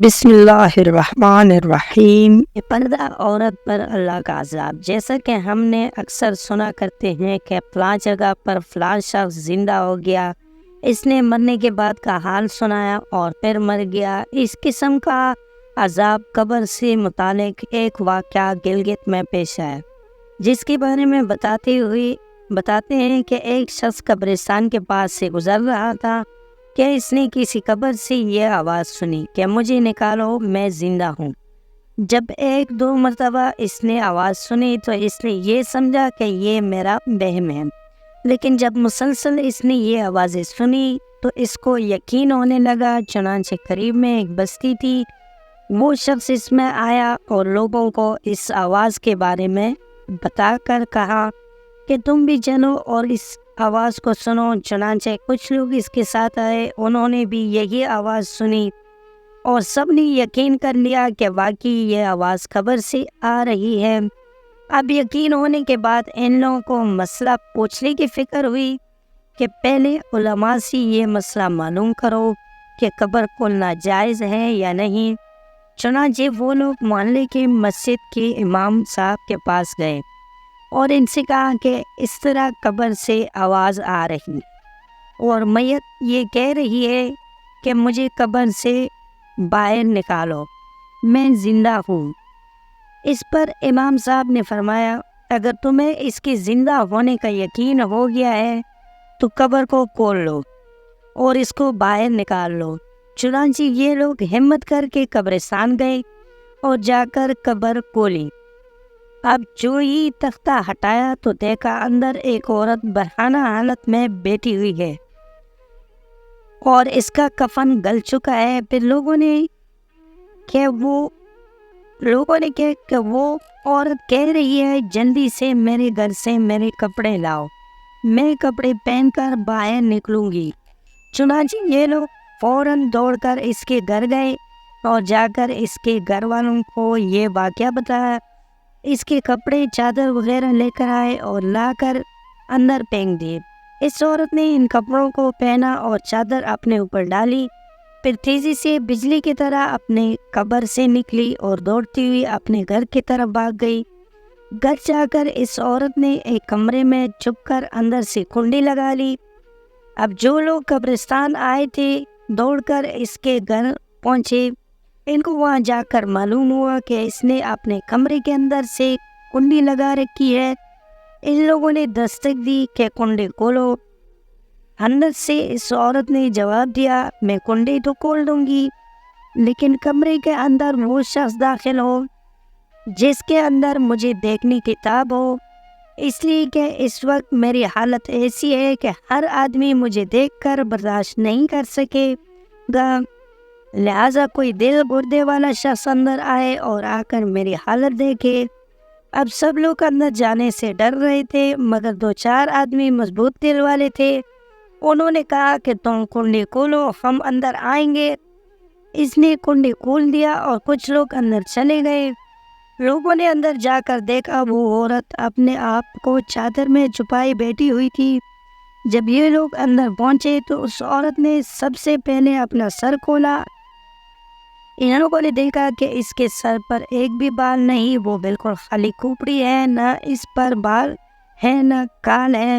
بسم اللہ الرحمن الرحیم۔ پردہ عورت پر اللہ کا عذاب۔ جیسا کہ ہم نے اکثر سنا کرتے ہیں کہ فلاں جگہ پر فلاں شخص زندہ ہو گیا، اس نے مرنے کے بعد کا حال سنایا اور پھر مر گیا۔ اس قسم کا عذاب قبر سے متعلق ایک واقعہ گلگت میں پیش آیا، جس کے بارے میں بتاتے ہیں کہ ایک شخص قبرستان کے پاس سے گزر رہا تھا کہ اس نے کسی قبر سے یہ آواز سنی کہ مجھے نکالو، میں زندہ ہوں۔ جب ایک دو مرتبہ اس نے آواز سنی تو اس نے یہ سمجھا کہ یہ میرا وہم ہے، لیکن جب مسلسل اس نے یہ آوازیں سنی تو اس کو یقین ہونے لگا۔ چنانچہ قریب میں ایک بستی تھی، وہ شخص اس میں آیا اور لوگوں کو اس آواز کے بارے میں بتا کر کہا کہ تم بھی چلو اور اس آواز کو سنو۔ چنانچہ کچھ لوگ اس کے ساتھ آئے، انہوں نے بھی یہی آواز سنی اور سب نے یقین کر لیا کہ واقعی یہ آواز قبر سے آ رہی ہے۔ اب یقین ہونے کے بعد ان لوگوں کو مسئلہ پوچھنے کی فکر ہوئی کہ پہلے علماء سے یہ مسئلہ معلوم کرو کہ قبر کھولنا جائز ہے یا نہیں۔ چنانچہ وہ لوگ محلے کے مسجد کے امام صاحب کے پاس گئے اور ان سے کہا کہ اس طرح قبر سے آواز آ رہی اور میت یہ کہہ رہی ہے کہ مجھے قبر سے باہر نکالو، میں زندہ ہوں۔ اس پر امام صاحب نے فرمایا، اگر تمہیں اس کے زندہ ہونے کا یقین ہو گیا ہے تو قبر کو کھول لو اور اس کو باہر نکال لو۔ چنانچہ یہ لوگ ہمت کر کے قبرستان گئے اور جا کر قبر کھولی۔ اب جو ہی تختہ ہٹایا تو دیکھا اندر ایک عورت برہنہ حالت میں بیٹھی ہوئی ہے اور اس کا کفن گل چکا ہے۔ پھر لوگوں نے کہ وہ عورت کہہ رہی ہے، جلدی سے میرے گھر سے میرے کپڑے لاؤ، میں کپڑے پہن کر باہر نکلوں گی۔ چنانچہ یہ لوگ فوراً دوڑ کر اس کے گھر گئے اور جا کر اس کے گھر والوں کو یہ واقعہ بتایا۔ اس کے کپڑے چادر وغیرہ لے کر آئے اور لا کر اندر پھینک دیے۔ اس عورت نے ان کپڑوں کو پہنا اور چادر اپنے اوپر ڈالی، پھر تیزی سے بجلی کی طرح اپنے قبر سے نکلی اور دوڑتی ہوئی اپنے گھر کی طرف بھاگ گئی۔ گھر جا کر اس عورت نے ایک کمرے میں چھپ کر اندر سے کنڈی لگا لی۔ اب جو لوگ قبرستان آئے تھے دوڑ کر اس کے گھر پہنچے، ان کو وہاں جا کر معلوم ہوا کہ اس نے اپنے کمرے کے اندر سے کنڈی لگا رکھی ہے۔ ان لوگوں نے دستک دی کہ کنڈی کھولو۔ اندر سے اس عورت نے جواب دیا، میں کنڈی تو کھول دوں گی، لیکن کمرے کے اندر وہ شخص داخل ہو جس کے اندر مجھے دیکھنے کی تاب ہو، اس لیے کہ اس وقت میری حالت ایسی ہے کہ ہر آدمی مجھے دیکھ کر برداشت نہیں کر سکے گا، لہٰذا کوئی دل گردے والا شخص اندر آئے اور آ کر میری حالت دیکھے۔ اب سب لوگ اندر جانے سے ڈر رہے تھے، مگر دو چار آدمی مضبوط دل والے تھے، انہوں نے کہا کہ تم کنڈی کھولو، ہم اندر آئیں گے۔ اس نے کنڈی کھول دیا اور کچھ لوگ اندر چلے گئے۔ لوگوں نے اندر جا کر دیکھا وہ عورت اپنے آپ کو چادر میں چھپائی بیٹھی ہوئی تھی۔ جب یہ لوگ اندر پہنچے تو اس عورت نے سب سے پہلے اپنا سر کھولا۔ ان لوگوں نے دیکھا کہ اس کے سر پر ایک بھی بال نہیں، وہ بالکل خالی کھوپڑی ہے، نہ اس پر بال ہے نہ کال ہے،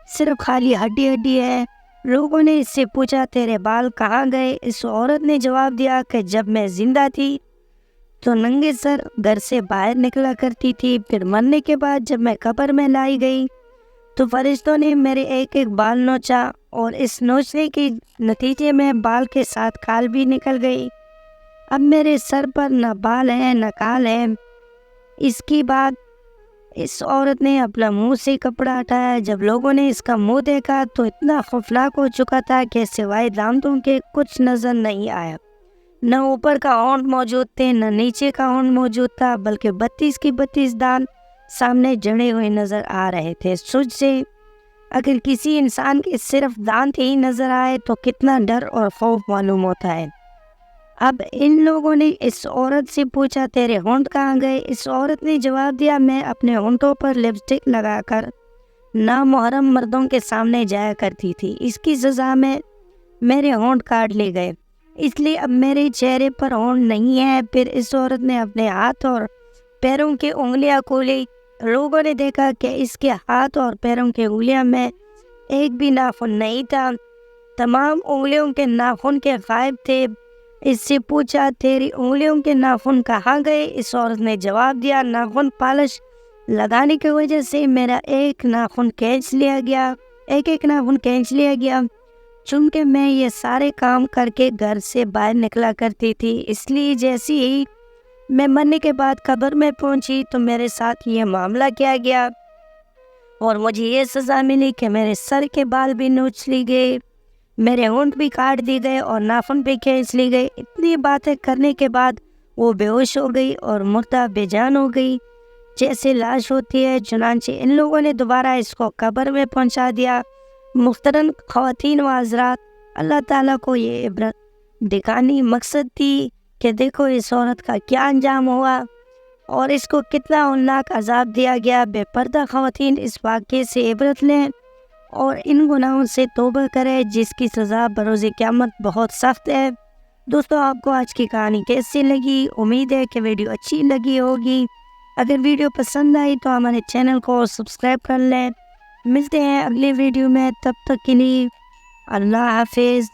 صرف خالی ہڈی ہے۔ لوگوں نے اس سے پوچھا، تیرے بال کہاں گئے؟ اس عورت نے جواب دیا کہ جب میں زندہ تھی تو ننگے سر گھر سے باہر نکلا کرتی تھی، پھر مرنے کے بعد جب میں قبر میں لائی گئی تو فرشتوں نے میرے ایک ایک بال نوچا اور اس نوچنے کے نتیجے میں بال کے ساتھ کال بھی نکل گئی۔ اب میرے سر پر نہ بال ہے نہ کال ہے۔ اس کی بعد اس عورت نے اپنا منہ سے کپڑا ہٹایا۔ جب لوگوں نے اس کا منہ دیکھا تو اتنا خوفناک ہو چکا تھا کہ سوائے دانتوں کے کچھ نظر نہیں آیا، نہ اوپر کا ہونٹ موجود تھے نہ نیچے کا ہونٹ موجود تھا، بلکہ 32 کے 32 دانت سامنے جڑے ہوئے نظر آ رہے تھے۔ سوچ سے اگر کسی انسان کے صرف دانت ہی نظر آئے تو کتنا ڈر اور خوف معلوم ہوتا ہے۔ اب ان لوگوں نے اس عورت سے پوچھا، تیرے ہونٹ کہاں گئے؟ اس عورت نے جواب دیا، میں اپنے ہونٹوں پر لپسٹک لگا کر نامحرم مردوں کے سامنے جایا کرتی تھی، اس کی سزا میں میرے ہونٹ کاٹ لیے گئے۔ اس لیے اب میرے چہرے پر ہونٹ نہیں ہے۔ پھر اس عورت نے اپنے ہاتھ اور پیروں کی انگلیاں کھولی۔ لوگوں نے دیکھا کہ اس کے ہاتھ اور پیروں کی انگلیاں میں ایک بھی ناخن نہیں تھا، تمام انگلیوں کے ناخن کے غائب تھے۔ اس سے پوچھا تیری انگلیوں کے ناخن کہاں گئے؟ اس عورت نے جواب دیا ناخن پالش لگانے کی وجہ سے میرا ایک ناخن کھینچ لیا گیا، چونکہ میں یہ سارے کام کر کے گھر سے باہر نکلا کرتی تھی، اس لیے جیسے ہی میں مرنے کے بعد قبر میں پہنچی تو میرے ساتھ یہ معاملہ کیا گیا اور مجھے یہ سزا ملی کہ میرے سر کے بال بھی نوچ لی گئے، میرے ہونٹ بھی کاٹ دی گئے اور ناخن بھی کھینچ لی گئے۔ اتنی باتیں کرنے کے بعد وہ بے ہوش ہو گئی اور مردہ بے جان ہو گئی جیسے لاش ہوتی ہے۔ چنانچہ ان لوگوں نے دوبارہ اس کو قبر میں پہنچا دیا۔ محترم خواتین و حضرات، اللہ تعالیٰ کو یہ عبرت دکھانی مقصد تھی کہ دیکھو اس عورت کا کیا انجام ہوا اور اس کو کتنا ہولناک عذاب دیا گیا۔ بے پردہ خواتین اس واقعے سے عبرت لیں اور ان گناہوں سے توبہ کریں جس کی سزا بروز قیامت بہت سخت ہے۔ دوستو، آپ کو آج کی کہانی کیسی لگی؟ امید ہے کہ ویڈیو اچھی لگی ہوگی۔ اگر ویڈیو پسند آئی تو ہمارے چینل کو سبسکرائب کر لیں۔ ملتے ہیں اگلی ویڈیو میں، تب تک کے لیے اللہ حافظ۔